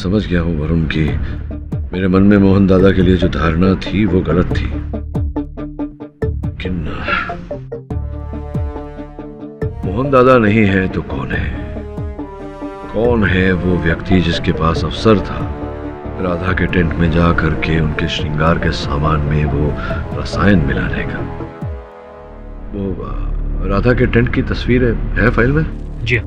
समझ गया हूँ वरुण कि मेरे मन में मोहन दादा के लिए जो धारणा थी वो गलत थी। लेकिन मोहन दादा नहीं है तो कौन है? कौन है वो व्यक्ति जिसके पास अवसर था राधा के टेंट में जा करके उनके श्रृंगार के सामान में वो रसायन मिलाने का? वो राधा के टेंट की तस्वीर है फाइल में? जी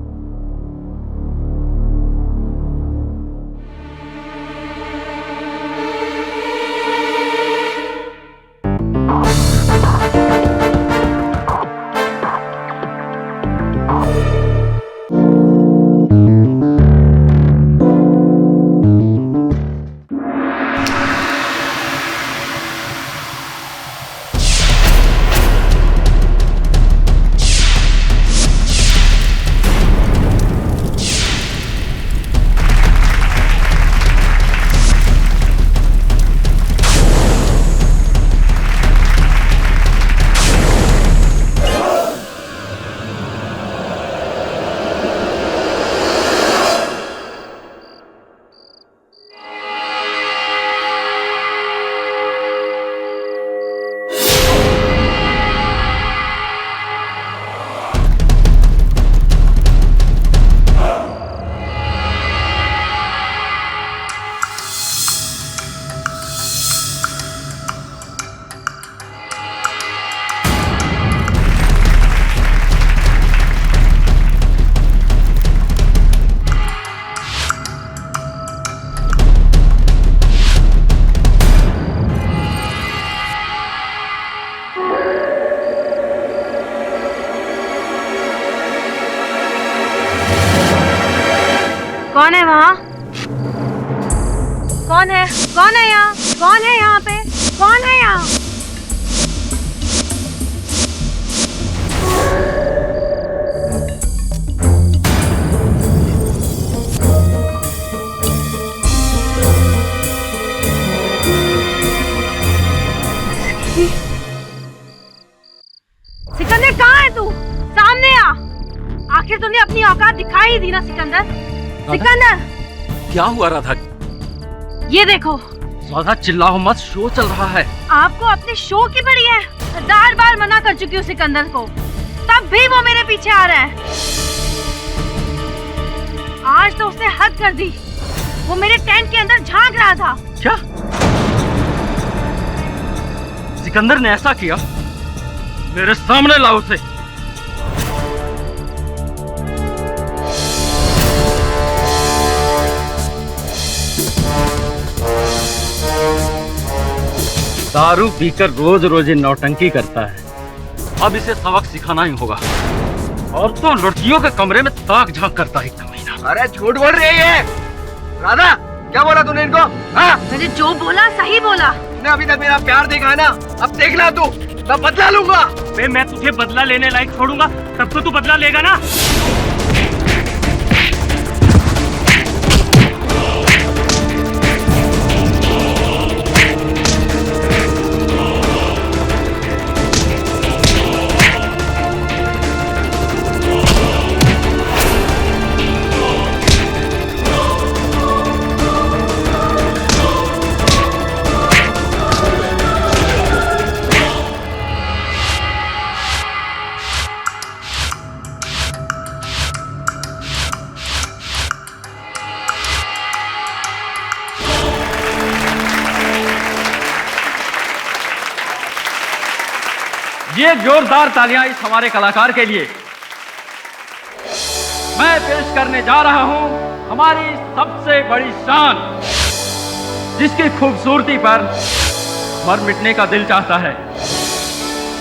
कौन है वहाँ? कौन है? कौन है यहाँ? कौन है यहाँ पे? कौन है यहाँ? सिकंदर कहाँ है तू? सामने आ। आखिर तूने अपनी औकात दिखाई ही दी ना सिकंदर। सिकंदर क्या हुआ राधा? ये देखो। राधा चिल्लाओ मत, शो चल रहा है। आपको अपने शो की पड़ी है। 1000 बार मना कर चुकी हूँ सिकंदर को, तब भी वो मेरे पीछे आ रहा है। आज तो उसने हद कर दी। वो मेरे टेंट के अंदर झांक रहा था। क्या सिकंदर ने ऐसा किया? मेरे सामने लाओ उसे। दारू पीकर रोज रोज नौटंकी करता है, अब इसे सबक सिखाना ही होगा। और तो लड़कियों के कमरे में ताक झांक करता है कमीना। अरे झूठ बोल रही है राधा। क्या बोला तूने इनको? हाँ? मैंने जो बोला सही बोला। तूने अभी तक मेरा प्यार देखा है ना, अब देख ला तू। मैं बदला लूंगा। मैं तुझे बदला लेने लायक छोड़ूंगा तब तो तू बदला लेगा ना। ये जोरदार तालियां इस हमारे कलाकार के लिए। मैं पेश करने जा रहा हूं हमारी सबसे बड़ी शान, जिसकी खूबसूरती पर मर मिटने का दिल चाहता है।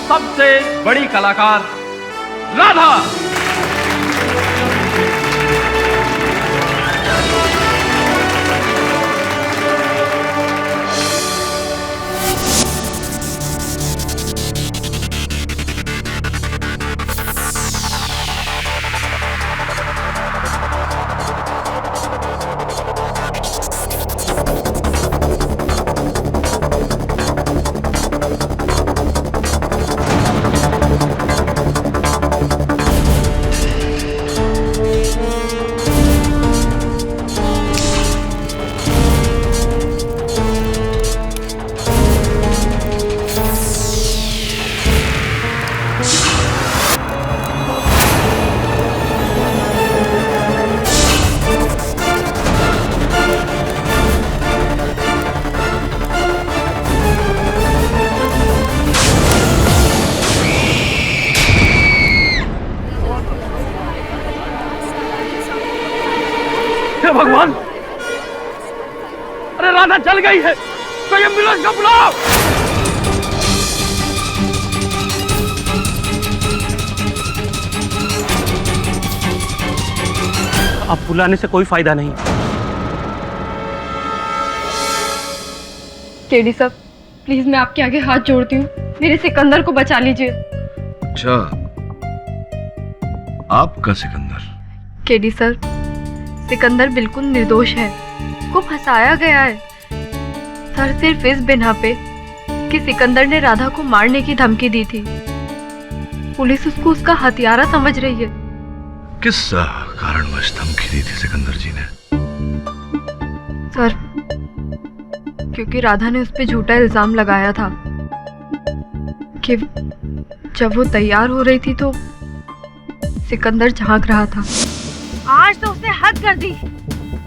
सबसे बड़ी कलाकार राधा। भगवान, अरे राधा जल गई है, कोई एम्बुलेंस को बुलाओ। अब बुलाने से कोई फायदा नहीं। केडी साहब, प्लीज मैं आपके आगे हाथ जोड़ती हूँ, मेरे सिकंदर को बचा लीजिए। अच्छा, आपका सिकंदर? केडी सर, सिकंदर बिल्कुल निर्दोष है, उसको फंसाया गया है सर, सिर्फ इस बिना पे कि सिकंदर ने राधा को मारने की धमकी दी थी। पुलिस उसको उसका हथियारा समझ रही है। किस कारणवश धमकी दी थी सिकंदर जी ने? सर, क्योंकि राधा ने उस पे झूठा इल्जाम लगाया था कि जब वो तैयार हो रही थी तो सिकंदर झांक रहा था। आज तो उसने हद कर दी,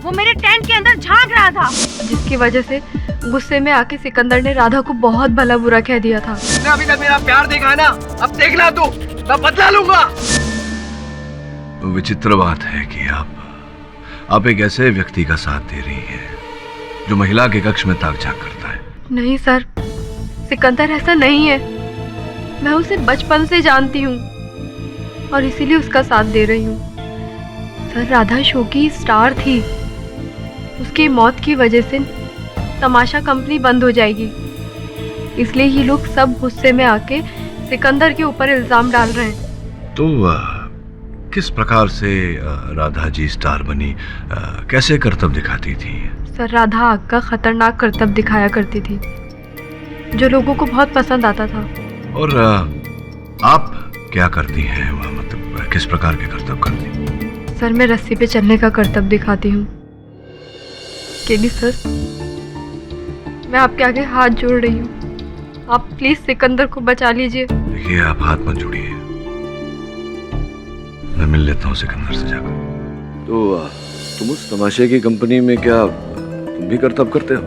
वो मेरे टेंट के अंदर झांक रहा था, जिसकी वजह से गुस्से में आके सिकंदर ने राधा को बहुत भला बुरा कह दिया था। तुमने अभी तक मेरा प्यार देखा है ना, अब देखना तू, मैं बदला लूंगा। विचित्र बात है कि आप एक ऐसे व्यक्ति का साथ दे रही हैं जो महिला के कक्ष में ताक झांक करता है। नहीं सर, सिकंदर ऐसा नहीं है, मैं उसे बचपन से जानती हूँ और इसीलिए उसका साथ दे रही हूँ। सर, राधा शो की स्टार थी, उसकी मौत की वजह से तमाशा कंपनी बंद हो जाएगी, इसलिए ये लोग सब गुस्से में आके सिकंदर के ऊपर इल्जाम डाल रहे हैं। तो किस प्रकार से राधा जी स्टार बनी, कैसे करतब दिखाती थी? सर, राधा आग का खतरनाक करतब दिखाया करती थी जो लोगों को बहुत पसंद आता था। और आप क्या करती हैं वह, मतलब किस प्रकार के करतब करती? सर, मैं रस्सी पे चलने का करतब दिखाती हूँ। केडी सर, मैं आपके आगे हाथ जोड़ रही हूँ, आप प्लीज सिकंदर को बचा लीजिए। देखिए, आप हाथ मत जोड़िए, मैं मिल लेता हूँ सिकंदर से जाकर। तो तुम उस तमाशे की कंपनी में क्या तुम भी करतब करते हो?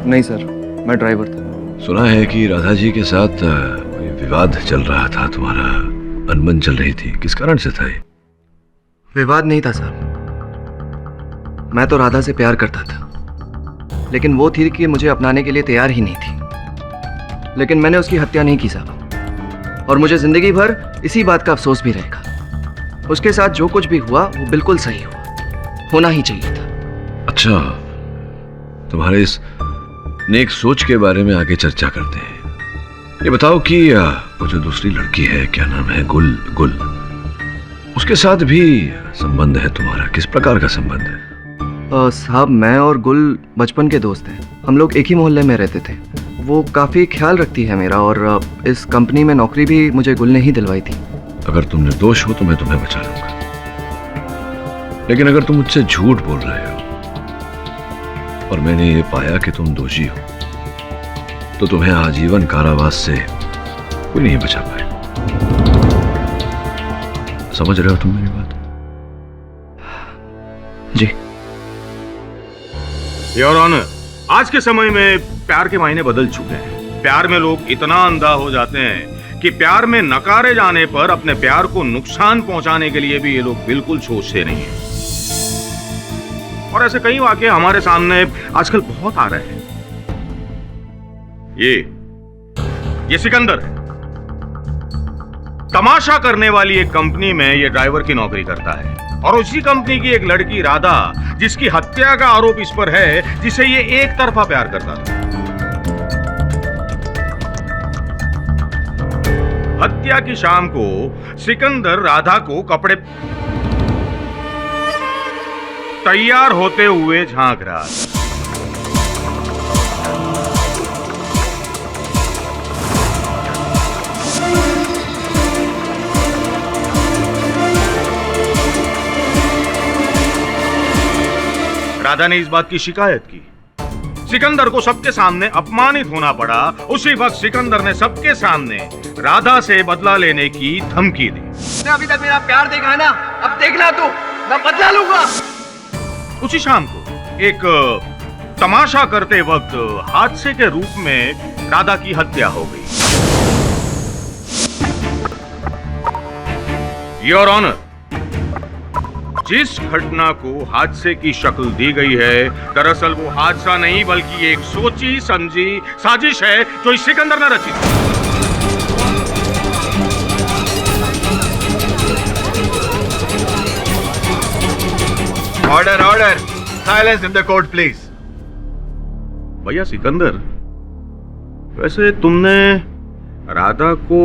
नहीं सर, मैं ड्राइवर था। सुना है कि राधा जी के साथ कोई विवाद चल रहा था, तुम्हारा अनबन चल रही थी, किस कारण से था ये? विवाद नहीं था सर, मैं तो राधा से प्यार करता था, लेकिन वो थी कि मुझे अपनाने के लिए तैयार ही नहीं थी। लेकिन मैंने उसकी हत्या नहीं की साहब, और मुझे जिंदगी भर इसी बात का अफसोस भी रहेगा। उसके साथ जो कुछ भी हुआ वो बिल्कुल सही हुआ, होना ही चाहिए था। अच्छा, तुम्हारे इस नेक सोच के बारे में आगे चर्चा करते हैं। ये बताओ कि वो जो दूसरी लड़की है, क्या नाम है, गुल, उसके साथ भी संबंध है तुम्हारा? किस प्रकार का संबंध है? साहब, मैं और गुल बचपन के दोस्त हैं, हम लोग एक ही मोहल्ले में रहते थे। वो काफ़ी ख्याल रखती है मेरा, और इस कंपनी में नौकरी भी मुझे गुल ने ही दिलवाई थी। अगर तुम निर्दोष हो तो मैं तुम्हें बचा लूंगा, लेकिन अगर तुम मुझसे झूठ बोल रहे हो और मैंने ये पाया कि तुम दोषी हो, तो तुम्हें आजीवन कारावास से कोई नहीं बचा पाए। समझ रहे हो तुम मेरी बात? जी। योर ऑनर, आज के समय में प्यार के मायने बदल चुके हैं। प्यार में लोग इतना अंधा हो जाते हैं कि प्यार में नकारे जाने पर अपने प्यार को नुकसान पहुंचाने के लिए भी ये लोग बिल्कुल सोचते नहीं हैं। और ऐसे कई वाकये हमारे सामने आजकल बहुत आ रहे हैं। ये सिकंदर है, तमाशा करने वाली एक कंपनी में ये ड्राइवर की नौकरी करता है, और उसी कंपनी की एक लड़की राधा, जिसकी हत्या का आरोप इस पर है, जिसे ये एक तरफा प्यार करता था। हत्या की शाम को सिकंदर राधा को कपड़े तैयार होते हुए झांक रहा था। राधा ने इस बात की शिकायत की। सिकंदर को सबके सामने अपमानित होना पड़ा। उसी वक्त सिकंदर ने सबके सामने राधा से बदला लेने की धमकी दी। तुमने अभी तक मेरा प्यार देखा है ना, अब देखना तू, मैं बदला लूंगा। उसी शाम को एक तमाशा करते वक्त हादसे के रूप में राधा की हत्या हो गई। योर ऑनर, जिस घटना को हादसे की शक्ल दी गई है, दरअसल वो हादसा नहीं बल्कि एक सोची समझी साजिश है जो इस सिकंदर ने रची थी। Order order, silence in the court please. भैया सिकंदर, वैसे तुमने राधा को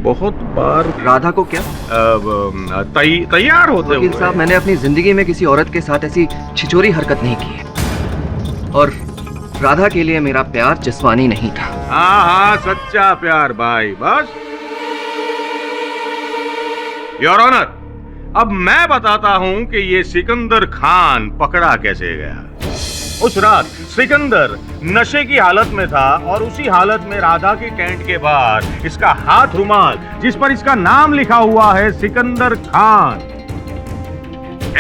बहुत बार राधा को क्या? तैयार होते वकील साहब, मैंने अपनी जिंदगी में किसी औरत के साथ ऐसी छिचोरी हरकत नहीं की है। और राधा के लिए मेरा प्यार जिस्मानी नहीं था। हाँ, सच्चा प्यार भाई, बस। योर ऑनर, अब मैं बताता हूं कि ये सिकंदर खान पकड़ा कैसे गया। उस रात सिकंदर नशे की हालत में था और उसी हालत में राधा के टेंट के बाहर इसका हाथ रुमाल, जिस पर इसका नाम लिखा हुआ है सिकंदर खान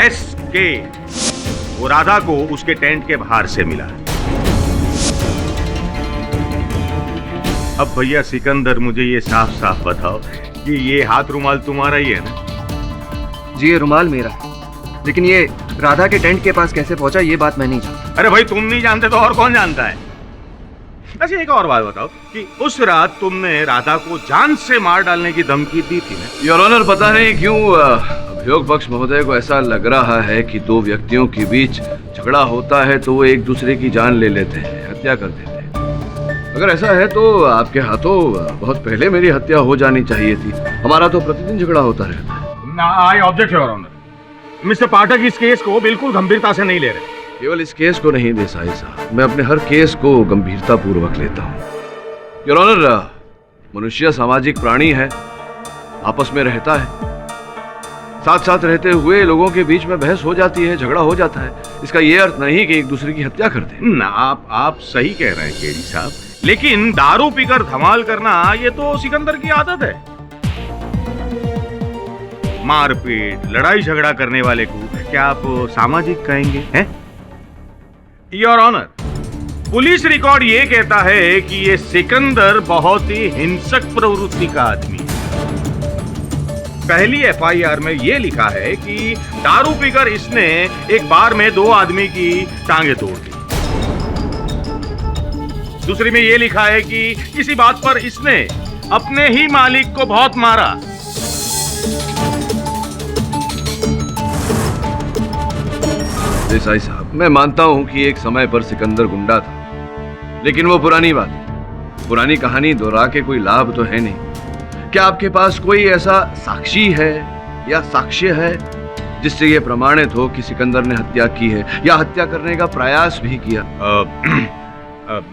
SK, वो राधा को उसके टेंट के बाहर से मिला। अब भैया सिकंदर, मुझे ये साफ साफ बताओ कि ये हाथ रुमाल तुम्हारा ही है ना? जी, ये रुमाल मेरा है, लेकिन ये राधा के टेंट के पास कैसे पहुंचा ये बात मैं नहीं जानता। अरे भाई, तुम नहीं जानते तो और कौन जानता है? अच्छा, एक और बात बताओ कि उस रात तुमने राधा को जान से मार डालने की धमकी दी थी ना? योर ऑनर, पता नहीं क्यों अभियोग पक्ष महोदय को ऐसा लग रहा है कि दो व्यक्तियों के बीच झगड़ा होता है तो वो एक दूसरे की जान ले लेते हैं, हत्या कर देते हैं। अगर ऐसा है तो आपके हाथों बहुत पहले मेरी हत्या हो जानी चाहिए थी। हमारा तो प्रतिदिन झगड़ा होता रहता है। I object your honour. Mister Pathak इस केस को बिल्कुल गंभीरता से नहीं ले रहे। केवल इस केस को नहीं देसाई साहब, मैं अपने हर केस को गंभीरता पूर्वक लेता हूँ। योर ऑनर, मनुष्य सामाजिक प्राणी है, आपस में रहता है, साथ साथ रहते हुए लोगों के बीच में बहस हो जाती है, झगड़ा हो जाता है। इसका ये अर्थ नहीं कि एक दूसरे की हत्या कर दें। ना, आप सही कह रहे हैं केडी साहब, लेकिन दारू पीकर धमाल करना ये तो सिकंदर की आदत है। मारपीट, लड़ाई झगड़ा करने वाले को क्या आप सामाजिक कहेंगे? हैं? योर ऑनर, पुलिस रिकॉर्ड ये कहता है कि ये सिकंदर बहुत ही हिंसक प्रवृत्ति का आदमी है। पहली FIR में ये लिखा है कि दारू पीकर इसने एक बार में 2 आदमी की टांगे तोड़ दी। दूसरी में ये लिखा है कि किसी बात पर इसने अपने ही मालिक को बहुत मारा। देसाई साहब, मैं मानता हूं कि एक समय पर सिकंदर गुंडा था, लेकिन वो पुरानी बात है। पुरानी कहानी दोहरा के कोई लाभ तो है नहीं। क्या आपके पास कोई ऐसा साक्षी है या साक्ष्य है जिससे ये प्रमाणित हो कि सिकंदर ने हत्या की है या हत्या करने का प्रयास भी किया?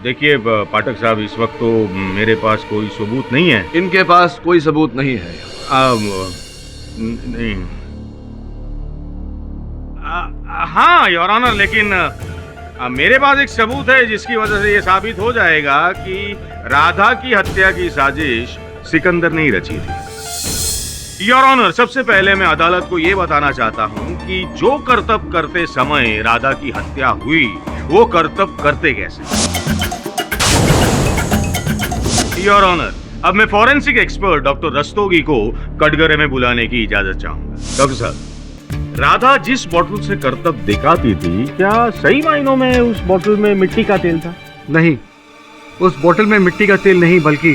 देखिए पाठक साहब, इस वक्त तो मेरे पास कोई सबूत नहीं है। इनके पास कोई सबूत नहीं है? नहीं। हाँ योर ऑनर, लेकिन मेरे पास एक सबूत है जिसकी वजह से यह साबित हो जाएगा कि राधा की हत्या की साजिश सिकंदर ने ही रची थी। योर ऑनर, सबसे पहले मैं अदालत को यह बताना चाहता हूं कि जो करतब करते समय राधा की हत्या हुई, वो करतब करते कैसे। योर ऑनर, अब मैं फॉरेंसिक एक्सपर्ट डॉक्टर रस्तोगी को कटघरे में बुलाने की इजाजत चाहूंगा। डॉक्टर साहब, राधा जिस बोतल से करतब दिखाती थी, क्या सही मायनों में उस बोतल में मिट्टी का तेल था? नहीं, उस बोतल में मिट्टी का तेल नहीं बल्कि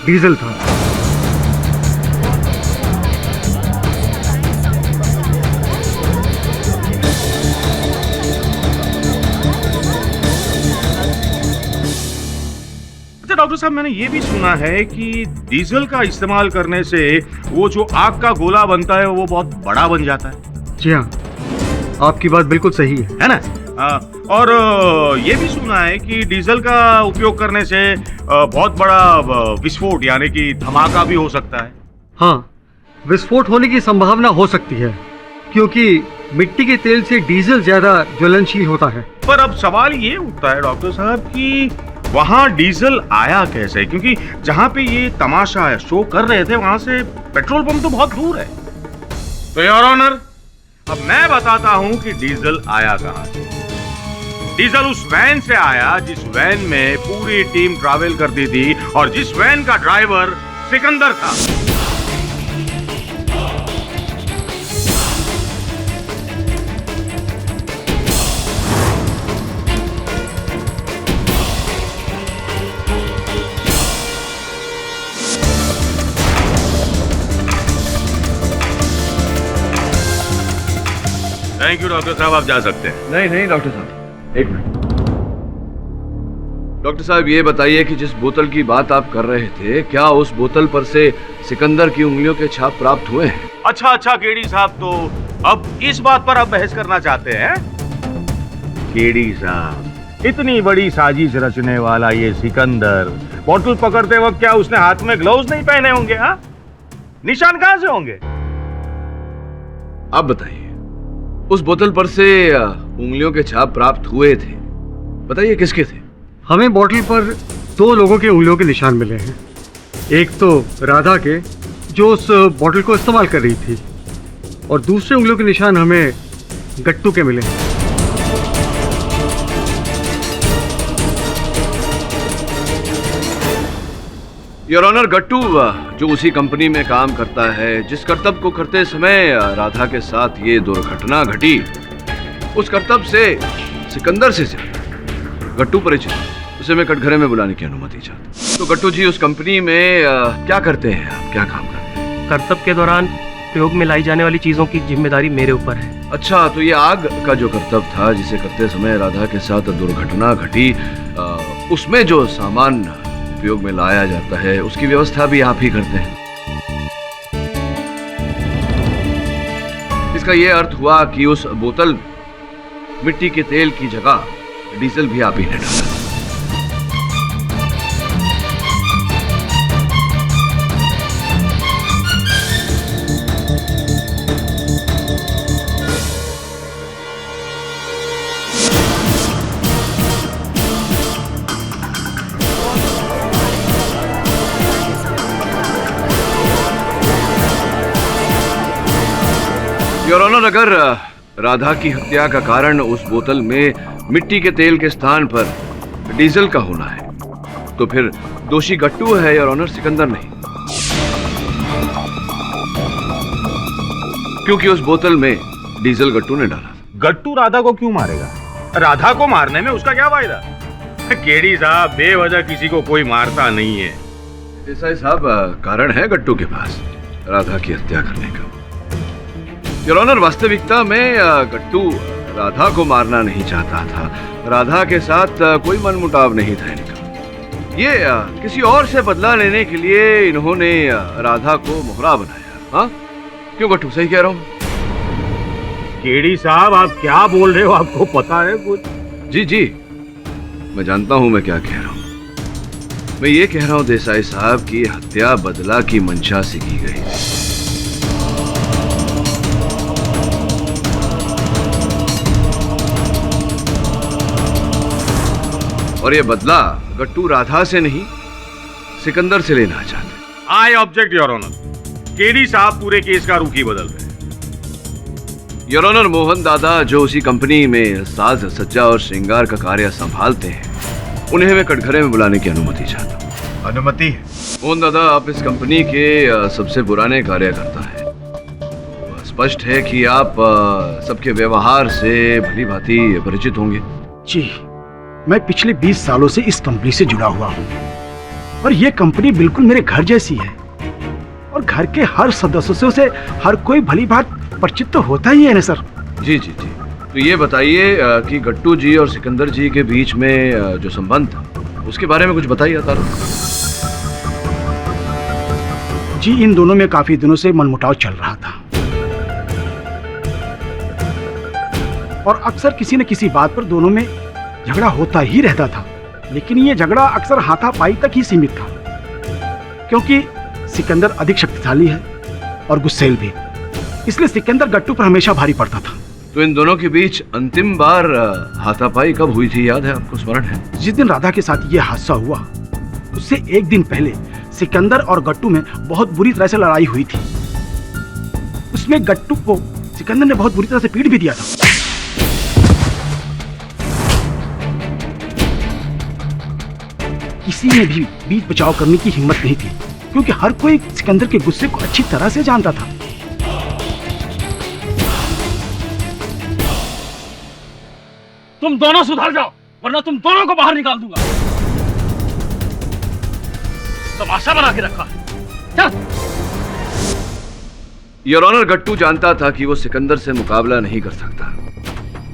डीजल था। अच्छा डॉक्टर साहब, मैंने ये भी सुना है कि डीजल का इस्तेमाल करने से वो जो आग का गोला बनता है वो बहुत बड़ा बन जाता है। जी हाँ, आपकी बात बिल्कुल सही है ना? और ये भी सुना है कि डीजल का उपयोग करने से बहुत बड़ा विस्फोट यानी कि धमाका भी हो सकता है। हाँ, विस्फोट होने की संभावना हो सकती है क्योंकि मिट्टी के तेल से डीजल ज्यादा ज्वलनशील होता है। पर अब सवाल ये उठता है डॉक्टर साहब कि वहाँ डीजल आया कैसे, क्योंकि जहाँ पे ये तमाशा शो कर रहे थे वहां से पेट्रोल पंप तो बहुत दूर है। तो योर ऑनर, अब मैं बताता हूं कि डीजल आया कहां से। डीजल उस वैन से आया जिस वैन में पूरी टीम ट्रैवल करती थी और जिस वैन का ड्राइवर सिकंदर था। थैंक यू डॉक्टर साहब, आप जा सकते हैं। नहीं नहीं डॉक्टर साहब, एक मिनट। डॉक्टर साहब ये बताइए कि जिस बोतल की बात आप कर रहे थे, क्या उस बोतल पर से सिकंदर की उंगलियों के छाप प्राप्त हुए हैं? अच्छा केडी साहब, तो अब इस बात पर आप बहस करना चाहते हैं? केडी साहब, इतनी बड़ी साजिश रचने वाला ये सिकंदर बोतल पकड़ते वक्त क्या उसने हाथ में ग्लव्स नहीं पहने होंगे? हाँ, निशान कहां से होंगे? आप बताइए, उस बोतल पर से उंगलियों के छाप प्राप्त हुए थे, बताइए किसके थे? हमें बॉटल पर 2 लोगों के उंगलियों के निशान मिले हैं। एक तो राधा के, जो उस बॉटल को इस्तेमाल कर रही थी, और दूसरे उंगलियों के निशान हमें गट्टू के मिले हैं। योर ऑनर, गट्टू जो उसी कंपनी में काम करता है जिस करतब को करते समय राधा के साथ ये दुर्घटना घटी, उस करतब से सिकंदर से गट्टू परिचित, उसे मैं कटघरे में बुलाने की अनुमति चाहता। तो गट्टू जी उस कंपनी में क्या करते हैं आप, क्या काम करते हैं? करतब के दौरान प्रयोग में लाई जाने वाली चीजों की जिम्मेदारी मेरे ऊपर है। अच्छा, तो ये आग का जो करतब था जिसे करते समय राधा के साथ दुर्घटना घटी, उसमें जो सामान उपयोग में लाया जाता है उसकी व्यवस्था भी आप ही करते हैं। इसका ये अर्थ हुआ कि उस बोतल में मिट्टी के तेल की जगह डीजल भी आप ही ने डाला। योर ऑनर, अगर राधा की हत्या का कारण उस बोतल में मिट्टी के तेल के स्थान पर डीजल का होना है, तो फिर दोषी गट्टू है योर ऑनर, सिकंदर नहीं। क्योंकि उस बोतल में डीजल गट्टू ने डाला। गट्टू राधा को क्यों मारेगा? राधा को मारने में उसका क्या फायदा? केडी साहब, बेवजह किसी को कोई मारता नहीं है। देसाई साहब, कारण है गट्टू के पास राधा की हत्या करने का। योर ऑनर, वास्तविकता में गट्टू राधा को मारना नहीं चाहता था। राधा के साथ कोई मनमुटाव नहीं था इनका। ये किसी और से बदला लेने के लिए इन्होंने राधा को मोहरा बनाया। हाँ, क्यों गट्टू, सही कह रहा हूँ? केडी साहब, आप क्या बोल रहे हो? आपको पता है कुछ? जी जी, मैं जानता हूँ मैं क्या कह रहा हूँ। मैं ये कह रहा हूँ देसाई साहब की हत्या बदला की मंशा से की गई। और ये बदला गट्टू राधा से नहीं, सिकंदर से लेना चाहते। I object your honour. KD साहब पूरे केस का रुख ही बदल रहे। योर ऑनर, मोहन दादा जो उसी कंपनी में साज सज्जा और श्रृंगार का कार्य संभालते हैं, उन्हें मैं कटघरे में बुलाने की अनुमति चाहता हूँ। अनुमति? मोहन दादा, आप इस कंपनी के सबसे पुराने कार्यकर्ता हैं। स्पष्ट है कि आप सबके व्यवहार से भली भांति परिचित होंगे। जी, मैं पिछले 20 सालों से इस कंपनी से जुड़ा हुआ हूँ और ये कंपनी बिल्कुल मेरे घर जैसी है, और घर के हर सदस्यों से हर कोई भली बात परिचित तो होता ही है ना सर। जी जी जी, तो ये बताइए कि गट्टू जी और सिकंदर जी के बीच में जो संबंध था उसके बारे में कुछ बताइए। जी, इन दोनों में काफी दिनों से मनमुटाव चल रहा था और अक्सर किसी न किसी बात पर दोनों में झगड़ा होता ही रहता था। लेकिन ये झगड़ा अक्सर हाथापाई तक ही सीमित था, क्योंकि सिकंदर अधिक शक्तिशाली है और गुस्सैल भी, इसलिए सिकंदर गट्टू पर हमेशा भारी पड़ता था। तो इन दोनों के बीच अंतिम बार हाथापाई कब हुई थी, याद है आपको, स्मरण है? जिस दिन राधा के साथ ये हादसा हुआ उससे एक दिन पहले सिकंदर और गट्टू में बहुत बुरी तरह से लड़ाई हुई थी। उसमें गट्टू को सिकंदर ने बहुत बुरी तरह से पीट भी दिया था। किसी ने भी बीच बचाव करने की हिम्मत नहीं थी, क्योंकि हर कोई सिकंदर के गुस्से को अच्छी तरह से जानता था। तुम दोनों सुधर जाओ, वरना तुम दोनों को बाहर निकाल दूंगा। तमाशा बना के रखा है। चल। योर ऑनर, गट्टू जानता था कि वो सिकंदर से मुकाबला नहीं कर सकता,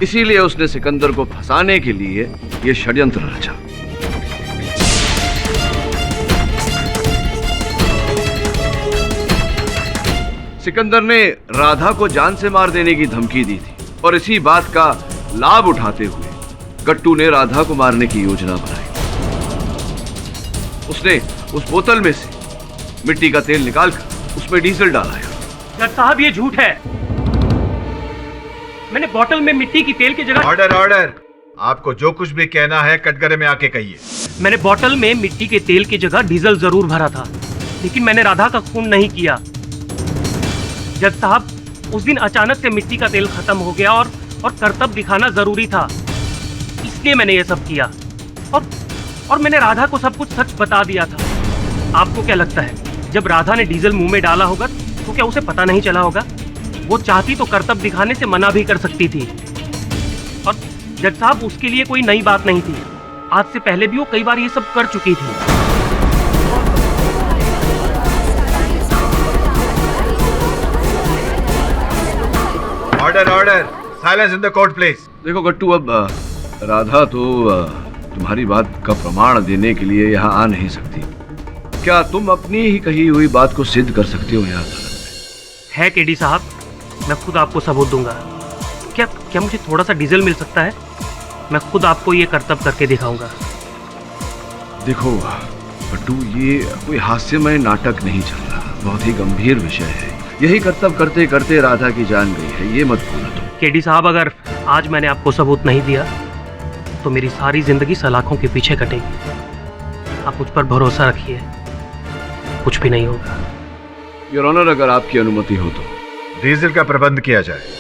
इसीलिए उसने सिकंदर को फंसाने के लिए यह षड्यंत्र रचा। सिकंदर ने राधा को जान से मार देने की धमकी दी थी और इसी बात का लाभ उठाते हुए गट्टू ने राधा को मारने की योजना बनाई। उसने उस बोतल में से मिट्टी का तेल निकालकर उसमें डीजल डाला। जज साहब, ये झूठ है। मैंने बोतल में मिट्टी की तेल की जगह ऑर्डर ऑर्डर, आपको जो कुछ भी कहना है कटघरे में आके कहिए। मैंने बोतल में मिट्टी के तेल की जगह डीजल जरूर भरा था, लेकिन मैंने राधा का खून नहीं किया। जज साहब, उस दिन अचानक से मिट्टी का तेल खत्म हो गया और करतब दिखाना जरूरी था, इसलिए मैंने ये सब किया। और मैंने राधा को सब कुछ सच बता दिया था। आपको क्या लगता है, जब राधा ने डीजल मुंह में डाला होगा तो क्या उसे पता नहीं चला होगा? वो चाहती तो करतब दिखाने से मना भी कर सकती थी। और जज साहब, उसके लिए कोई नई बात नहीं थी। आज से पहले भी वो कई बार ये सब कर चुकी थी। Order order, silence in the court please. देखो गट्टू, अब राधा तो तुम्हारी बात का प्रमाण देने के लिए यहाँ आ नहीं सकती। क्या तुम अपनी ही कही हुई बात को सिद्ध कर सकती हो यहाँ अदालत में? है केडी साहब, मैं खुद आपको सबूत दूंगा। क्या मुझे थोड़ा सा डीजल मिल सकता है? मैं खुद आपको ये करतब करके दिखाऊंगा। देखो गट्टू, ये कोई हास्यमय नाटक नहीं चल रहा, बहुत ही गंभीर विषय है। यही करतब करते करते राधा की जान गई है, ये मत भूलो तुम। केडी साहब, अगर आज मैंने आपको सबूत नहीं दिया तो मेरी सारी जिंदगी सलाखों के पीछे कटेगी। आप मुझ पर भरोसा रखिए, कुछ भी नहीं होगा। योर ऑनर, अगर आपकी अनुमति हो तो डीजल का प्रबंध किया जाए।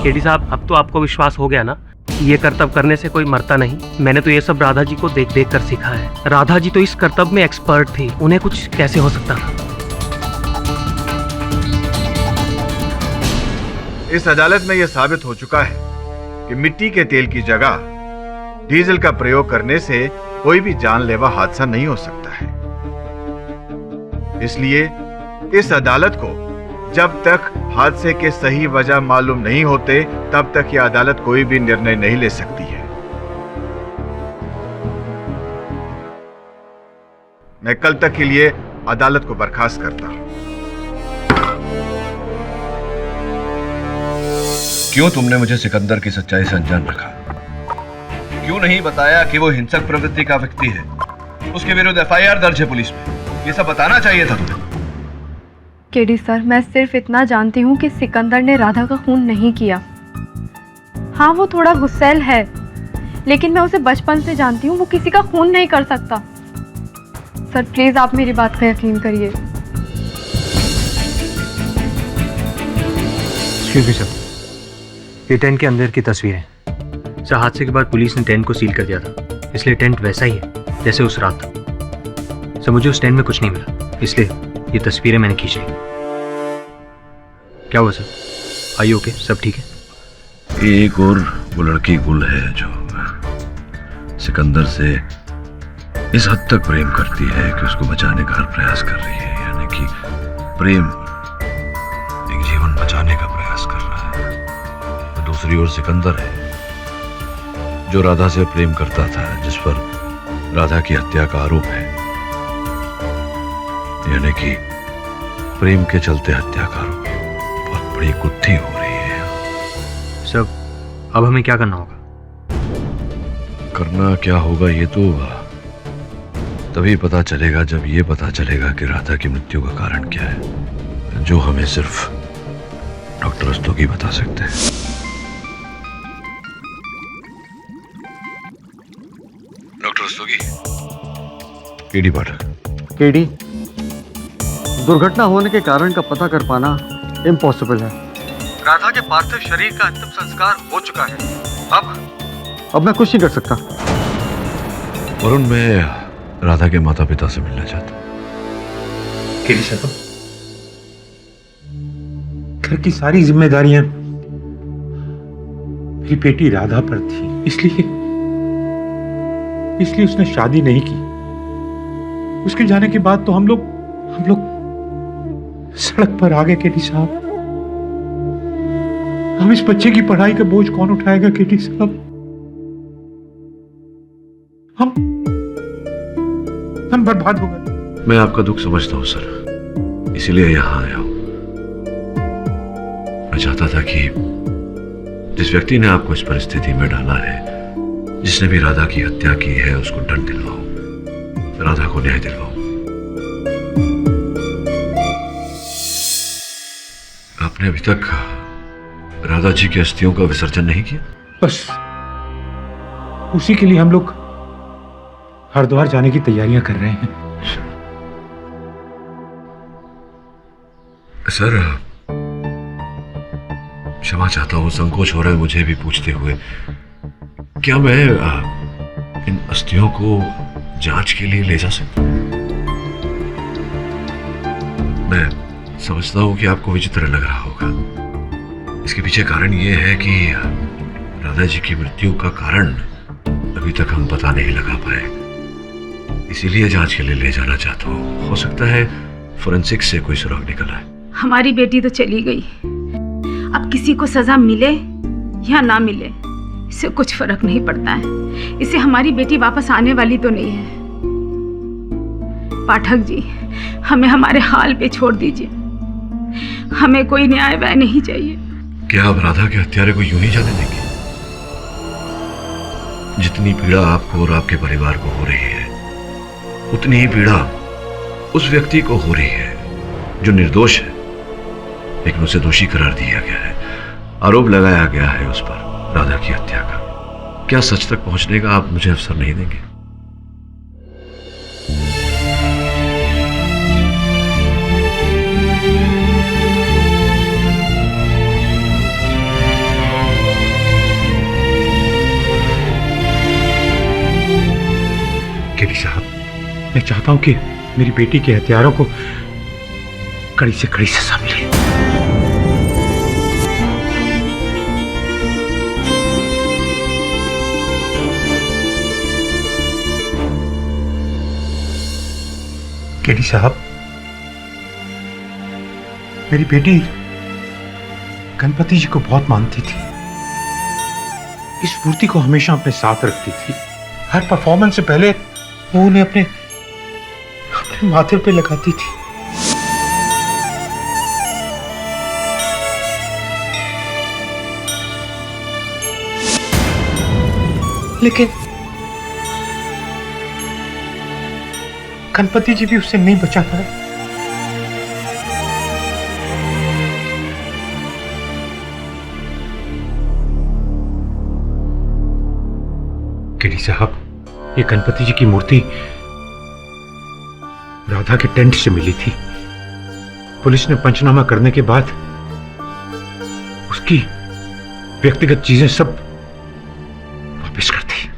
केडी साहब, अब तो आपको विश्वास हो गया ना कि ये करतब करने से कोई मरता नहीं। मैंने तो ये सब राधा जी को देख देख कर सीखा है। राधा जी तो इस करतब में एक्सपर्ट थी, उन्हें कुछ कैसे हो सकता था? इस अदालत में यह साबित हो चुका है कि मिट्टी के तेल की जगह डीजल का प्रयोग करने से कोई भी जानलेवा हादसा नहीं हो सकता है। इसलिए इस अदालत को जब तक हादसे के सही वजह मालूम नहीं होते तब तक यह अदालत कोई भी निर्णय नहीं ले सकती है। मैं कल तक के लिए अदालत को बर्खास्त करता हूं। क्यों तुमने मुझे सिकंदर की सच्चाई से अनजान रखा? क्यों नहीं बताया कि वो हिंसक प्रवृत्ति का व्यक्ति है, उसके विरुद्ध एफआईआर दर्ज है पुलिस में? ये सब बताना चाहिए था तुम्हें। केडी सर, मैं सिर्फ इतना जानती हूँ कि सिकंदर ने राधा का खून नहीं किया। हाँ, वो थोड़ा गुस्सैल है, लेकिन मैं उसे बचपन से जानती हूँ, वो किसी का खून नहीं कर सकता। सर प्लीज आप मेरी बात पर यकीन करिए। एक्सक्यूज मी सर, ये टेंट के अंदर की तस्वीर है। सर, हादसे के बाद पुलिस ने टेंट को सील कर दिया था, इसलिए टेंट वैसा ही है जैसे उस रात था। सर, मुझे उस टेंट में कुछ नहीं मिला, इसलिए ये तस्वीरें मैंने खींच ली। क्या हुआ सर? आइए, ओके, सब ठीक है? एक और वो लड़की गुल है जो सिकंदर से इस हद तक प्रेम करती है कि उसको बचाने का हर प्रयास कर रही है। यानी कि प्रेम एक जीवन बचाने का प्रयास कर रहा है। तो दूसरी ओर सिकंदर है जो राधा से प्रेम करता था, जिस पर राधा की हत्या का आरोप है। यानी कि प्रेम के चलते हत्याकारों की बहुत बड़ी गुत्थी हो रही है। सर, अब हमें क्या करना होगा? करना क्या होगा ये तो तभी पता चलेगा जब ये पता चलेगा कि राधा की मृत्यु का कारण क्या है, जो हमें सिर्फ डॉक्टर रस्तोगी बता सकते हैं। केडी पाठक। केडी, दुर्घटना होने के कारण का पता कर पाना इम्पॉसिबल है। राधा के पार्थिव शरीर का अंतिम संस्कार हो चुका है। अब मैं कुछ नहीं कर सकता। वरुण, मैं राधा के माता पिता से मिलना चाहता हूँ। केडी साहब, घर की सारी जिम्मेदारियां मेरी बेटी राधा पर थी, इसलिए उसने शादी नहीं की। उसके जाने के बाद तो हम लोग सड़क पर आ गए। केडी साहब, हम इस बच्चे की पढ़ाई का बोझ कौन उठाएगा? केडी साहब, हम बर्बाद हो गए। मैं आपका दुख समझता हूं सर, इसीलिए यहां आया हूं। मैं चाहता था कि जिस व्यक्ति ने आपको इस परिस्थिति में डाला है, जिसने भी राधा की हत्या की है, उसको दंड दिलवाऊं, राधा को न्याय दिलवाऊं। आपने अभी तक राधा जी की अस्थियों का विसर्जन नहीं किया? बस उसी के लिए हम लोग हरिद्वार जाने की तैयारियां कर रहे हैं। सर, क्षमा चाहता हूं, संकोच हो रहा है मुझे भी पूछते हुए। क्या मैं इन अस्थियों को जांच के लिए ले जा सकता हूं? मैं समझता हूं कि आपको विचित्र लग रहा होगा। इसके पीछे कारण यह है कि राधा जी की मृत्यु का कारण अभी तक हम पता नहीं लगा पाए, इसीलिए जांच के लिए ले जाना चाहता हूं। हो सकता है फोरेंसिक से कोई सुराग निकल आए। हमारी बेटी तो चली गई, अब किसी को सजा मिले या ना मिले इससे कुछ फर्क नहीं पड़ता है। इससे हमारी बेटी वापस आने वाली तो नहीं है। पाठक जी, हमें हमारे हाल पे छोड़ दीजिए, हमें कोई न्याय वह नहीं चाहिए। क्या आप राधा के हत्यारे को यूं ही जाने देंगे? जितनी पीड़ा आपको और आपके परिवार को हो रही है, उतनी ही पीड़ा उस व्यक्ति को हो रही है जो निर्दोष है, लेकिन उसे दोषी करार दिया गया है। आरोप लगाया गया है उस पर राधा की हत्या का। क्या सच तक पहुंचने का आप मुझे अवसर नहीं देंगे? केडी साहब, मैं चाहता हूं कि मेरी बेटी के हत्यारों को कड़ी से कड़ी सजा मिले। केडी साहब, मेरी बेटी गणपति जी को बहुत मानती थी। इस मूर्ति को हमेशा अपने साथ रखती थी। हर परफॉर्मेंस से पहले वो उन्हें अपने माथे पे लगाती थी। लेकिन गणपति जी भी उससे नहीं बचा पाए। केडी साहब, ये गणपति जी की मूर्ति राधा के टेंट से मिली थी। पुलिस ने पंचनामा करने के बाद उसकी व्यक्तिगत चीजें सब वापस कर दी।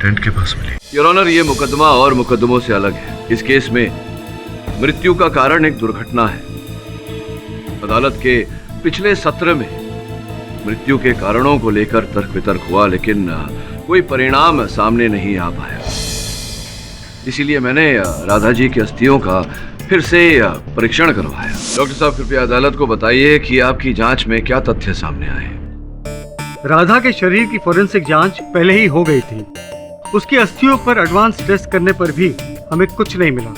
टेंट के पास मिली। योर ऑनर, ये मुकदमा और मुकदमों से अलग है। इस केस में मृत्यु का कारण एक दुर्घटना है। अदालत के पिछले सत्र में मृत्यु के कारणों को लेकर तर्क वितर्क हुआ, लेकिन कोई परिणाम सामने नहीं आ पाया। इसीलिए मैंने राधा जी की अस्थियों का फिर से परीक्षण करवाया। डॉक्टर साहब, कृपया अदालत को बताइए कि आपकी जांच में क्या तथ्य सामने आए। राधा के शरीर की फोरेंसिक जांच पहले ही हो गई थी। उसकी अस्थियों पर एडवांस टेस्ट करने पर भी हमें कुछ नहीं मिला।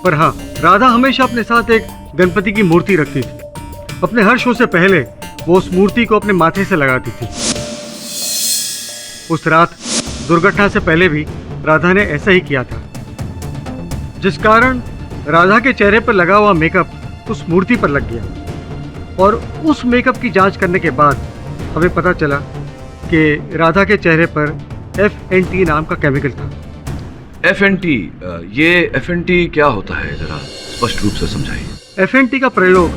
पर हाँ, राधा हमेशा अपने साथ एक गणपति की मूर्ति रखती थी। अपने हर शो से पहले वो उस मूर्ति को अपने माथे से लगाती थी। उस रात दुर्घटना से पहले भी राधा ने ऐसा ही किया था, जिस कारण राधा के चेहरे पर लगा हुआ मेकअप उस मूर्ति पर लग गया। और उस मेकअप की जांच करने के बाद हमें पता चला कि राधा के चेहरे पर FNT नाम का केमिकल था, FNT, ये FNT क्या होता है, जरा स्पष्ट रूप से समझाइए। FNT का प्रयोग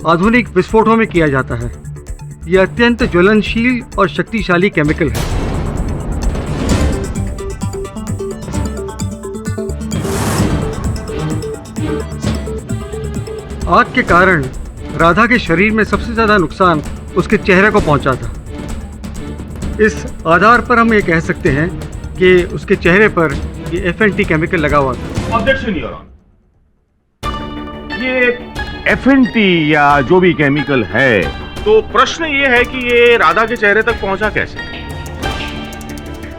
आधुनिक विस्फोटों में किया जाता है। यह अत्यंत ज्वलनशील और शक्तिशाली केमिकल है। आग के कारण राधा के शरीर में सबसे ज्यादा नुकसान उसके चेहरे को पहुंचा था। इस आधार पर हम ये कह सकते हैं कि उसके चेहरे पर ये FNT केमिकल लगा हुआ था। ऑब्जेक्शन योर ऑनर, ये FNT या जो भी केमिकल है, तो प्रश्न ये है कि ये राधा के चेहरे तक पहुंचा कैसे?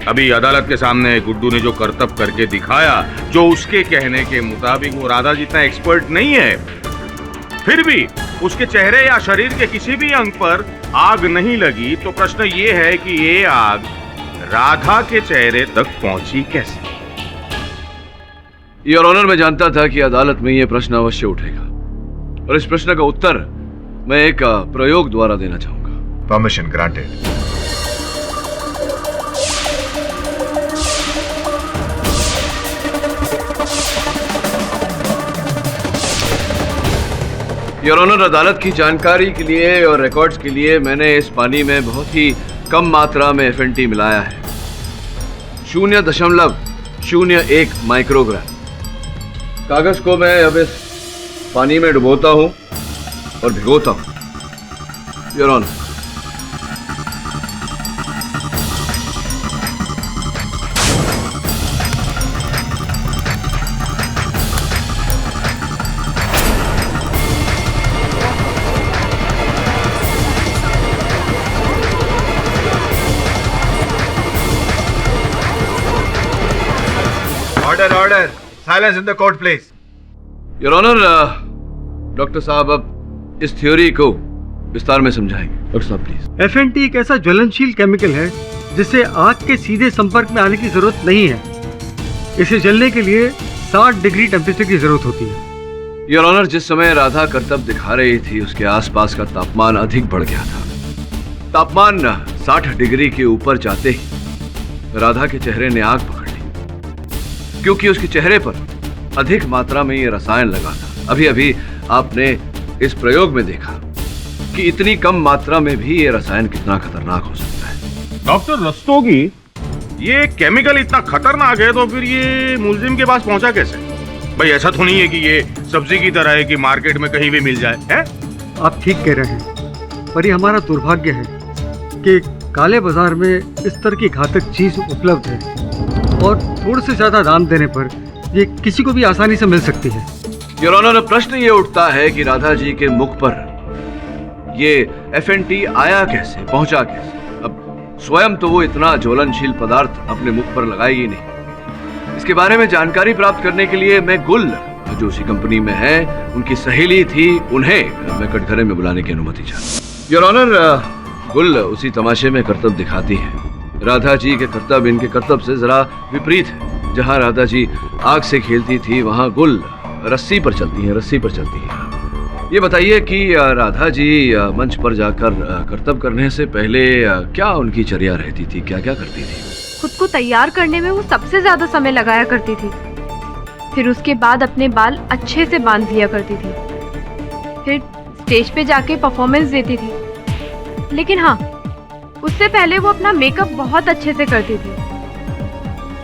अभी अदालत के सामने गुड्डू ने जो करतब करके दिखाया, जो उसके कहने के मुताबिक वो राधा जितना एक्सपर्ट नहीं है, फिर भी उसके चेहरे या शरीर के किसी भी अंग पर आग नहीं लगी, तो प्रश्न ये है कि ये आग राधा के चेहरे तक पहुंची कैसे? योर ऑनर, मैं जानता था कि अदालत में यह प्रश्न अवश्य उठेगा और इस प्रश्न का उत्तर मैं एक प्रयोग द्वारा देना चाहूंगा। Permission granted. योर ऑनर, अदालत की जानकारी के लिए और रिकॉर्ड्स के लिए मैंने इस पानी में बहुत ही कम मात्रा में FNT मिलाया है, 0.01 माइक्रोग्राम। कागज को मैं अब इस पानी में डुबोता हूं और भिगोता हूं। Your honour, order, silence in the court please. Your honour, doctor साहब अब इस थ्योरी को विस्तार में समझाएंगे। डॉक्टर साहब प्लीज। FNT एक ऐसा ज्वलनशील केमिकल है जिसे आग के सीधे संपर्क में आने की जरूरत नहीं है। इसे जलने के लिए 60 डिग्री टेम्परेचर की जरूरत होती है। योर ऑनर, जिस समय राधा करतब दिखा रही थी उसके आसपास का तापमान अधिक बढ़ गया था। तापमान 60 डिग्री के ऊपर जाते ही राधा के चेहरे ने आग पकड़ ली, क्योंकि उसके चेहरे पर अधिक मात्रा में ये रसायन लगा था। अभी अभी आपने इस प्रयोग में देखा कि इतनी कम मात्रा में भी ये रसायन कितना खतरनाक हो सकता है। डॉक्टर रस्तोगी, ये केमिकल इतना खतरनाक है तो फिर ये मुलजिम के पास पहुंचा कैसे? भाई ऐसा तो नहीं है कि ये सब्जी की तरह है कि मार्केट में कहीं भी मिल जाए, है? आप ठीक कह रहे हैं, पर ये हमारा दुर्भाग्य है कि काले बाजार में इस तरह की घातक चीज उपलब्ध है और थोड़े से ज्यादा दाम देने पर ये किसी को भी आसानी से मिल सकती है। योर ऑनर, प्रश्न ये उठता है कि राधा जी के मुख पर ये FNT आया कैसे, पहुंचा कैसे? अब स्वयं तो वो इतना ज्वलनशील पदार्थ अपने मुख पर लगाएगी नहीं। इसके बारे में जानकारी प्राप्त करने के लिए मैं गुल, जो उसी कंपनी में है, उनकी सहेली थी, उन्हें मैं कटघरे में बुलाने की अनुमति चाहता। योर ऑनर, गुल उसी तमाशे में करतब दिखाती है। राधा जी के करतब इनके करतब से जरा विपरीत है। जहां राधा जी आग से खेलती थी, वहां गुल रस्सी पर चलती है। ये बताइए कि राधा जी मंच पर जाकर करतब करने से पहले क्या उनकी चर्या रहती थी, क्या क्या करती थी? खुद को तैयार करने में वो सबसे ज्यादा समय लगाया करती थी। फिर उसके बाद अपने बाल अच्छे से बांध लिया करती थी। फिर स्टेज पे जाके परफॉर्मेंस देती थी। लेकिन हाँ, उससे पहले वो अपना मेकअप बहुत अच्छे से करती थी।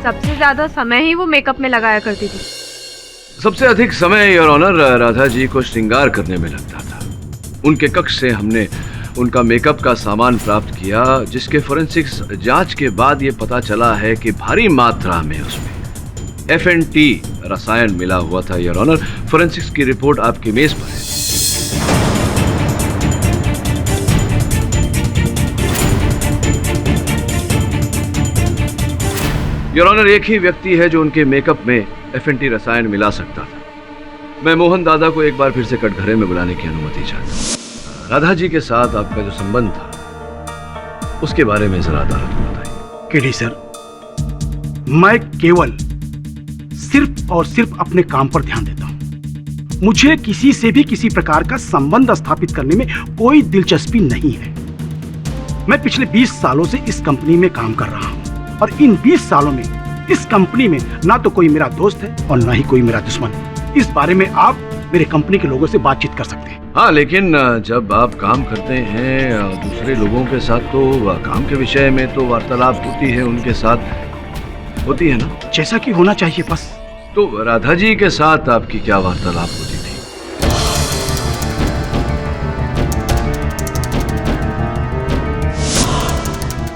सबसे ज्यादा समय ही वो मेकअप में लगाया करती थी। सबसे अधिक समय योर ऑनर राधा जी को श्रृंगार करने में लगता था। उनके कक्ष से हमने उनका मेकअप का सामान प्राप्त किया, जिसके फोरेंसिक्स जांच के बाद ये पता चला है कि भारी मात्रा में उसमें FNT रसायन मिला हुआ था। योर ऑनर, फोरेंसिक्स की रिपोर्ट आपकी मेज पर है। योर ऑनर, एक ही व्यक्ति है जो उनके मेकअप में FNT रसायन मिला सकता था। मैं मोहन दादा को एक बार फिर से कटघरे में बुलाने की अनुमति चाहता हूँ। राधा जी के साथ आपका जो संबंध था उसके बारे में जरा अदालत को बताइए। केडी सर, मैं केवल सिर्फ और सिर्फ अपने काम पर ध्यान देता हूं। मुझे किसी से भी किसी प्रकार का संबंध स्थापित करने में कोई दिलचस्पी नहीं है। मैं पिछले 20 सालों से इस कंपनी में काम कर रहा हूं और इन 20 सालों में इस कंपनी में ना तो कोई मेरा दोस्त है और ना ही कोई मेरा दुश्मन। इस बारे में आप मेरे कंपनी के लोगों से बातचीत कर सकते हैं। हाँ, लेकिन जब आप काम करते हैं दूसरे लोगों के साथ तो काम के विषय में तो वार्तालाप होती है, उनके साथ होती है ना? जैसा कि होना चाहिए बस। तो राधा जी के साथ आपकी क्या वार्तालाप होती थी?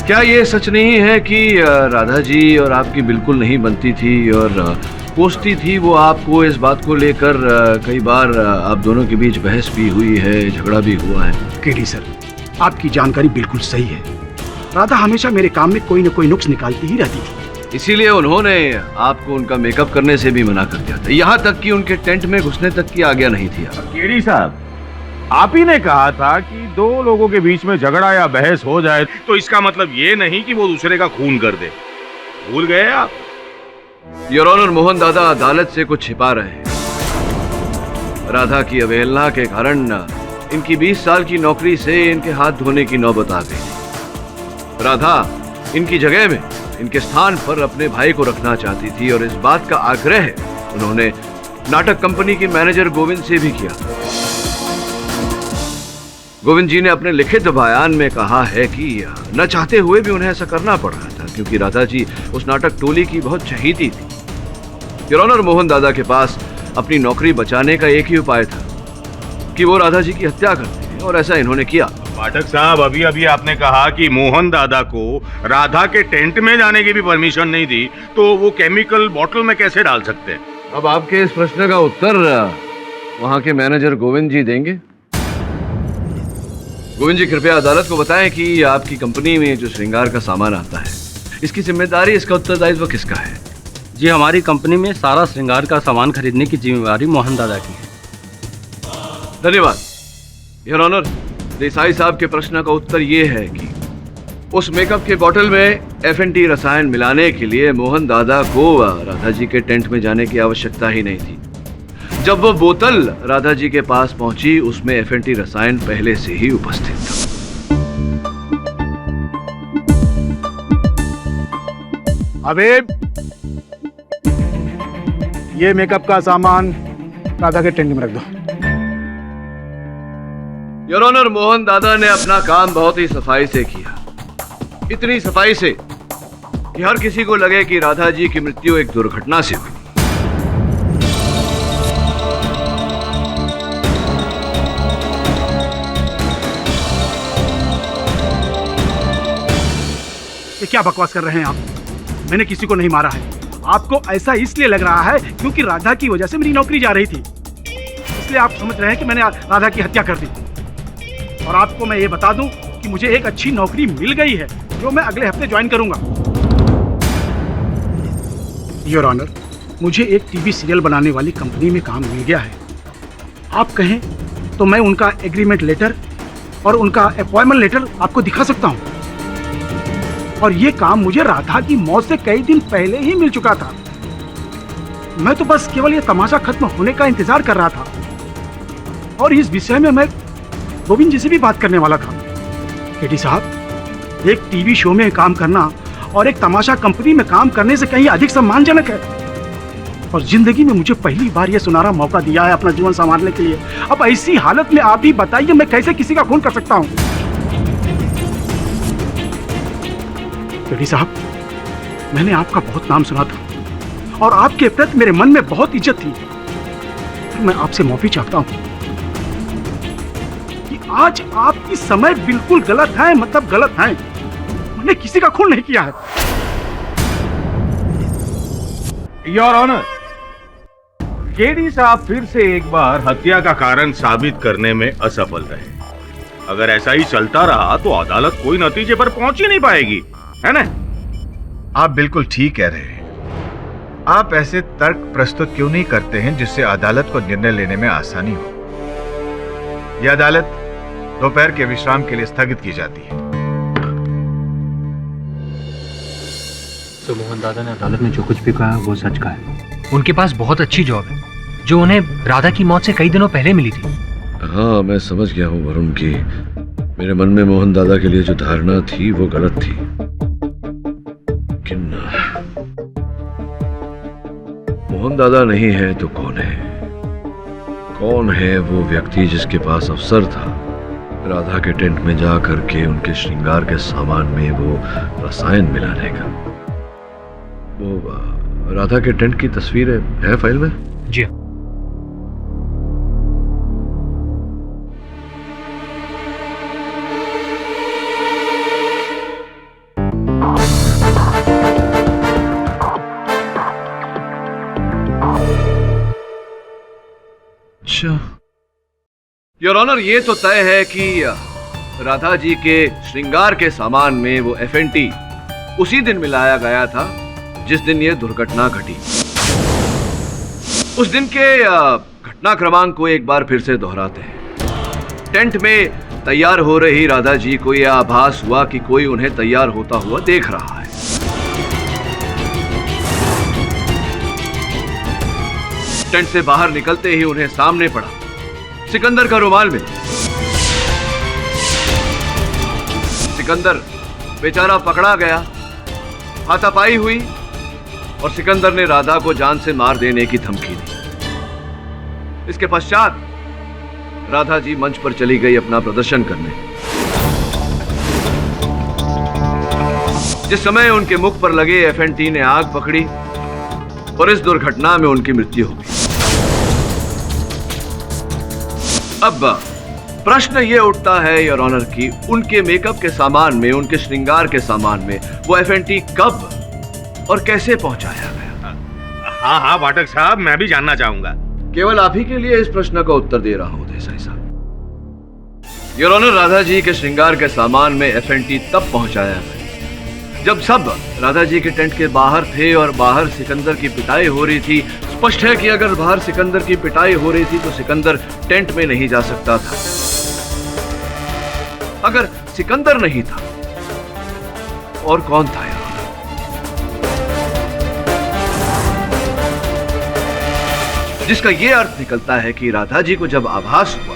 क्या ये सच नहीं है कि राधा जी और आपकी बिल्कुल नहीं बनती थी और कोसती थी वो आपको? इस बात को लेकर कई बार आप दोनों के बीच बहस भी हुई है, झगड़ा भी हुआ है। केडी सर, आपकी जानकारी बिल्कुल सही है। राधा हमेशा मेरे काम में कोई न कोई नुक्स निकालती ही रहती थी। इसीलिए उन्होंने आपको उनका मेकअप करने से भी मना कर दिया था, यहाँ तक कि उनके टेंट में घुसने तक की आज्ञा नहीं थी। केडी साहब, आप ही ने कहा था कि दो लोगों के बीच में झगड़ा या बहस हो जाए तो इसका मतलब ये नहीं कि वो दूसरे का खून कर दे। भूल गए आप? योर ऑनर, मोहन दादा अदालत से कुछ छिपा रहे हैं। राधा की अवहेलना के कारण इनकी 20 साल की नौकरी से इनके हाथ धोने की नौबत आ गई। राधा इनकी जगह में इनके स्थान पर अपने भाई को रखना चाहती थी और इस बात का आग्रह उन्होंने नाटक कंपनी के मैनेजर गोविंद से भी किया। गोविंद जी ने अपने लिखित बयान में कहा है कि न चाहते हुए भी उन्हें ऐसा करना पड़ रहा था, क्योंकि राधा जी उस नाटक टोली की बहुत चहेती थी। योर ऑनर, मोहन दादा के पास अपनी नौकरी बचाने का एक ही उपाय था कि वो राधा जी की हत्या कर दें, और ऐसा इन्होंने किया। पाठक साहब, अभी अभी आपने कहा कि मोहन दादा को राधा के टेंट में जाने की भी परमिशन नहीं दी, तो वो केमिकल बॉटल में कैसे डाल सकते हैं? अब आपके इस प्रश्न का उत्तर वहां के मैनेजर गोविंद जी देंगे। गोविंद जी, कृपया अदालत को बताएं कि आपकी कंपनी में जो श्रृंगार का सामान आता है, इसकी जिम्मेदारी, इसका उत्तरदायित्व किसका है? जी, हमारी कंपनी में सारा श्रृंगार का सामान खरीदने की जिम्मेदारी मोहन दादा की है। धन्यवाद। योर ऑनर, देसाई साहब के प्रश्न का उत्तर ये है कि उस मेकअप के बोतल में FNT रसायन मिलाने के लिए मोहन दादा को राधा जी के टेंट में जाने की आवश्यकता ही नहीं थी। जब वो बोतल राधा जी के पास पहुंची, उसमें FNT रसायन पहले से ही उपस्थित था। अबे, ये मेकअप का सामान राधा के टेंट में रख दो। योर ऑनर, मोहन दादा ने अपना काम बहुत ही सफाई से किया, इतनी सफाई से कि हर किसी को लगे कि राधा जी की मृत्यु एक दुर्घटना से हुई। ये क्या बकवास कर रहे हैं आप? मैंने किसी को नहीं मारा है। आपको ऐसा इसलिए लग रहा है क्योंकि राधा की वजह से मेरी नौकरी जा रही थी, इसलिए आप समझ रहे हैं कि मैंने राधा की हत्या कर दी। और आपको मैं ये बता दूं कि मुझे एक अच्छी नौकरी मिल गई है जो मैं अगले हफ्ते ज्वाइन करूंगा। योर ऑनर, मुझे एक टीवी सीरियल बनाने वाली कंपनी में काम मिल गया है। आप कहें तो मैं उनका एग्रीमेंट लेटर और उनका अपॉइंटमेंट लेटर आपको दिखा सकता हूं। और ये काम मुझे राधा की मौत से कई दिन पहले ही मिल चुका था। मैं तो बस केवल ये तमाशा खत्म होने का इंतजार कर रहा था, और इस विषय में मैं गोविंद जी से भी बात करने वाला था। केडी साहब, एक टीवी शो में काम करना और एक तमाशा कंपनी में काम करने से कहीं अधिक सम्मानजनक है। और जिंदगी में मुझे पहली बार ये सुनहरा मौका दिया है अपना जीवन संवारने के लिए। अब ऐसी हालत में आप ही बताइए, मैं कैसे किसी का खून कर सकता हूँ? केडी साहब, मैंने आपका बहुत नाम सुना था और आपके प्रति मेरे मन में बहुत इज्जत थी। मैं आपसे माफी चाहता हूं कि आज आपकी समय बिल्कुल गलत है, मतलब गलत है। मैंने किसी का खून नहीं किया है। योर ऑनर, केडी साहब फिर से एक बार हत्या का कारण साबित करने में असफल रहे। अगर ऐसा ही चलता रहा तो अदालत कोई नतीजे पर पहुंच ही नहीं पाएगी, है ना? आप बिल्कुल ठीक कह रहे हैं। आप ऐसे तर्क प्रस्तुत क्यों नहीं करते हैं जिससे अदालत को निर्णय लेने में आसानी हो? यह अदालत दोपहर के विश्राम के लिए स्थगित की जाती है। तो मोहन दादा ने अदालत में जो कुछ भी कहा वो सच का है। उनके पास बहुत अच्छी जॉब है जो उन्हें राधा की मौत से कई दिनों पहले मिली थी। हाँ, मैं समझ गया हूँ वरुण की मेरे मन में मोहन दादा के लिए जो धारणा थी वो गलत थी। लेकिन मोहन दादा नहीं है तो कौन है? कौन है वो व्यक्ति जिसके पास अवसर था राधा के टेंट में जा करके उनके श्रृंगार के सामान में वो रसायन मिलाने का? वो राधा के टेंट की तस्वीर है फाइल में? जी हाँ। योर ऑनर, ये तो तय है कि राधा जी के श्रृंगार के सामान में वो एफएनटी उसी दिन मिलाया गया था जिस दिन ये दुर्घटना घटी। उस दिन के घटना क्रमांक को एक बार फिर से दोहराते हैं। टेंट में तैयार हो रही राधा जी को यह आभास हुआ कि कोई उन्हें तैयार होता हुआ देख रहा है। टेंट से बाहर निकलते ही उन्हें सामने पड़ा सिकंदर का रुमाल मिला। सिकंदर बेचारा पकड़ा गया, हाथापाई हुई और सिकंदर ने राधा को जान से मार देने की धमकी दी। इसके पश्चात राधा जी मंच पर चली गई अपना प्रदर्शन करने। जिस समय उनके मुख पर लगे एफएनटी ने आग पकड़ी और इस दुर्घटना में उनकी मृत्यु हो गई। अब प्रश्न ये उठता है योर ऑनर कि उनके मेकअप के सामान में, उनके श्रृंगार के सामान में वो एफएनटी कब और कैसे पहुंचाया गया? हाँ हाँ पाठक साहब, मैं भी जानना चाहूंगा। केवल आप ही के लिए इस प्रश्न का उत्तर दे रहा हूं देसाई साहब। योर ऑनर, राधा जी के श्रृंगार के सामान में एफएनटी तब पहुंचाया गया जब सब राधा जी के टेंट के बाहर थे और बाहर सिकंदर की पिटाई हो रही थी। स्पष्ट है कि अगर बाहर सिकंदर की पिटाई हो रही थी तो सिकंदर टेंट में नहीं जा सकता था। अगर सिकंदर नहीं था और कौन था यार? जिसका यह अर्थ निकलता है कि राधा जी को जब आभास हुआ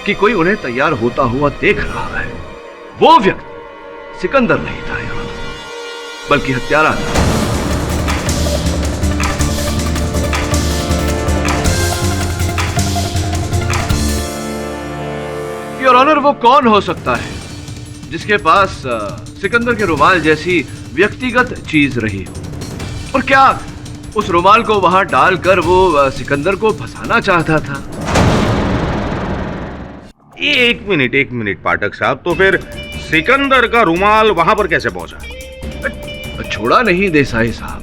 कि कोई उन्हें तैयार होता हुआ देख रहा है, वो व्यक्ति सिकंदर नहीं था यार, बल्कि हत्यारा था। योर ऑनर, वो कौन हो सकता है जिसके पास सिकंदर के रुमाल जैसी व्यक्तिगत चीज रही हो? और क्या उस रुमाल को वहां डालकर वो सिकंदर को फंसाना चाहता था? एक मिनट पाठक साहब, तो फिर सिकंदर का रुमाल वहां पर कैसे पहुंचा? छोड़ा नहीं देसाई साहब,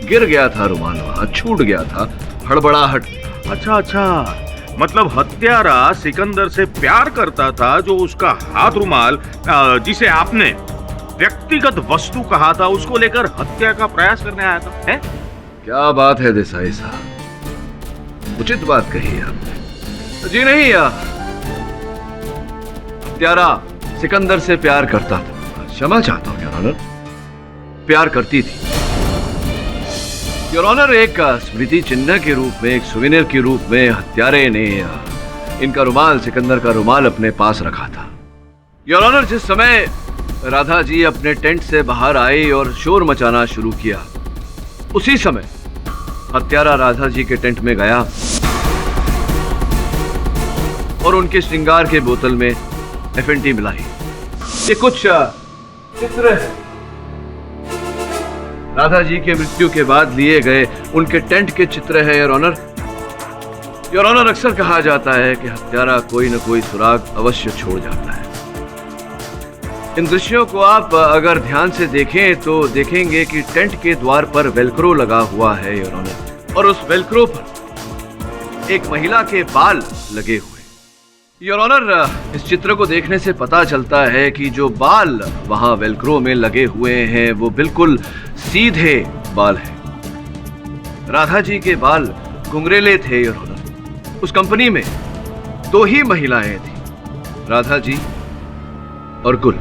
गिर गया था रुमाल, वहां छूट गया था, हड़बड़ाहट। अच्छा, मतलब हत्यारा सिकंदर से प्यार करता था, जो उसका हाथ रुमाल जिसे आपने व्यक्तिगत वस्तु कहा था उसको लेकर हत्या का प्रयास करने आया था, है? क्या बात है देसाई साहब, उचित बात कही आपने। जी नहीं, हत्यारा सिकंदर से प्यार करता था। क्षमा चाहता हूं योर ऑनर, प्यार करती थी। योर ऑनर, एक स्मृति चिन्ह के रूप में, एक सुवेनियर के रूप में हत्यारे ने इनका रुमाल, सिकंदर का रुमाल अपने पास रखा था। योर ऑनर, जिस समय राधा जी अपने टेंट से बाहर आई और शोर मचाना शुरू किया, उसी समय हत्यारा राधा जी के टेंट में गया और उनके श्रृंगार के बोतल में एफएनटी मिलाई। ये कुछ चित्र है राधा जी के मृत्यु के बाद लिए गए उनके टेंट के चित्र है योर ऑनर। योर ऑनर, अक्सर कहा जाता है कि हत्यारा कोई न कोई सुराग अवश्य छोड़ जाता है। इन दृश्यों को आप अगर ध्यान से देखें तो देखेंगे कि टेंट के द्वार पर वेलक्रो लगा हुआ है योर ऑनर, और उस वेलक्रो पर एक महिला के बाल लगे हुए। योर ऑनर, इस चित्र को देखने से पता चलता है कि जो बाल वहां वेलक्रो में लगे हुए हैं वो बिल्कुल सीधे बाल हैं। राधा जी के बाल घुंघरेले थे योर ऑनर। उस कंपनी में दो ही महिलाएं थी, राधा जी और गुल।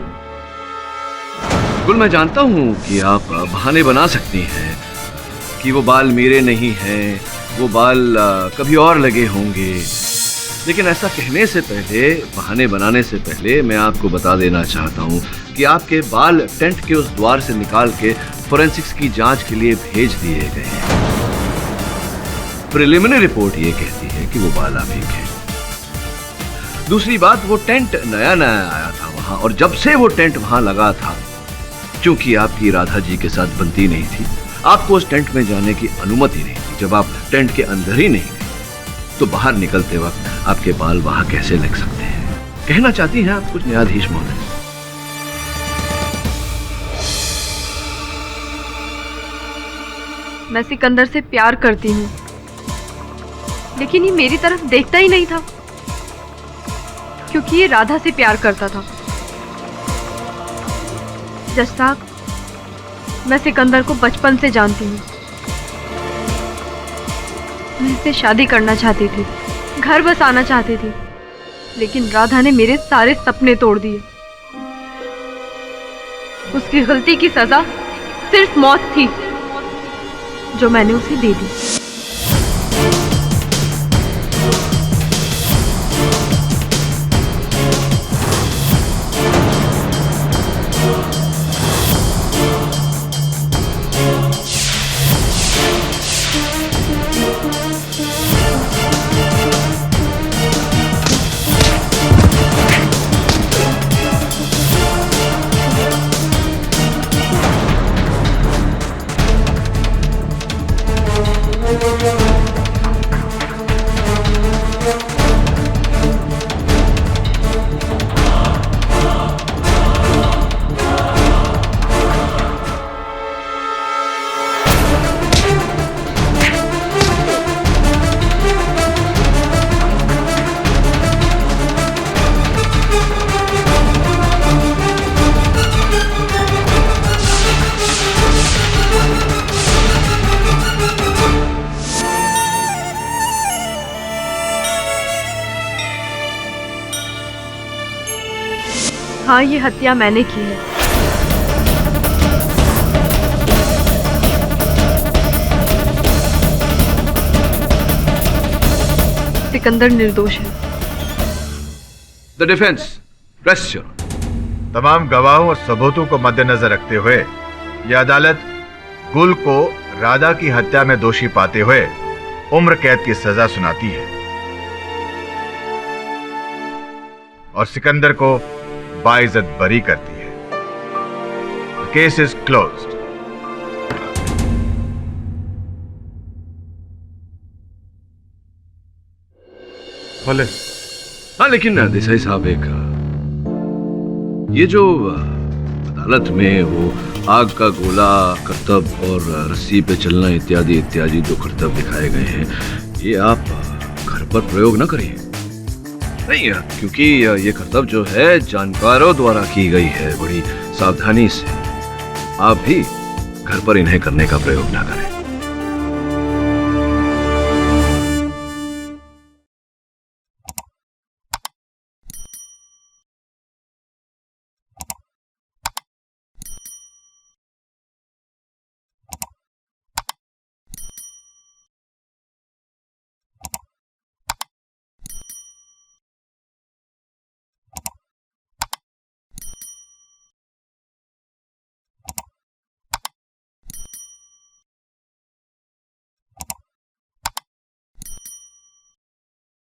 गुल, मैं जानता हूं कि आप बहाने बना सकती हैं कि वो बाल मेरे नहीं हैं, वो बाल कभी और लगे होंगे, लेकिन ऐसा कहने से पहले, बहाने बनाने से पहले मैं आपको बता देना चाहता हूं कि आपके बाल टेंट के उस द्वार से निकाल के फोरेंसिक्स की जांच के लिए भेज दिए गए हैं। प्रिलिमिनरी रिपोर्ट ये कहती है कि वो बालाभिक है। दूसरी बात, वो टेंट नया नया आया था वहां, और जब से वो टेंट वहां लगा था, क्योंकि आपकी राधा जी के साथ बनती नहीं थी, आपको उस टेंट में जाने की अनुमति नहीं थी। जब आप टेंट के अंदर ही नहीं थे, तो बाहर निकलते वक्त आपके बाल वहां कैसे लग सकते हैं? कहना चाहती हैं आप कुछ, न्यायाधीश महोदय? मैं सिकंदर से प्यार करती हूँ, लेकिन ये मेरी तरफ देखता ही नहीं था, क्योंकि ये राधा से प्यार करता था। जज साहब, मैं सिकंदर को बचपन से जानती हूँ। मैं इससे शादी करना चाहती थी, घर बसाना चाहती थी, लेकिन राधा ने मेरे सारे सपने तोड़ दिए। उसकी गलती की सजा सिर्फ मौत थी, जो मैंने उसे दे दी। हाँ, ये हत्या मैंने की है। सिकंदर निर्दोष है। The defence, press your. तमाम गवाहों और सबूतों को मद्देनजर रखते हुए यह अदालत गुल को राधा की हत्या में दोषी पाते हुए उम्र कैद की सजा सुनाती है और सिकंदर को बाइज्जत बरी करती है। Case is closed. भले। हाँ, लेकिन देसाई साहब, एक ये जो अदालत में वो आग का गोला, करतब और रस्सी पे चलना इत्यादि इत्यादि जो करतब दिखाए गए हैं, ये आप घर पर प्रयोग न करिए। नहीं, क्योंकि ये करतब जो है जानकारों द्वारा की गई है, बड़ी सावधानी से। आप भी घर पर इन्हें करने का प्रयोग ना करें।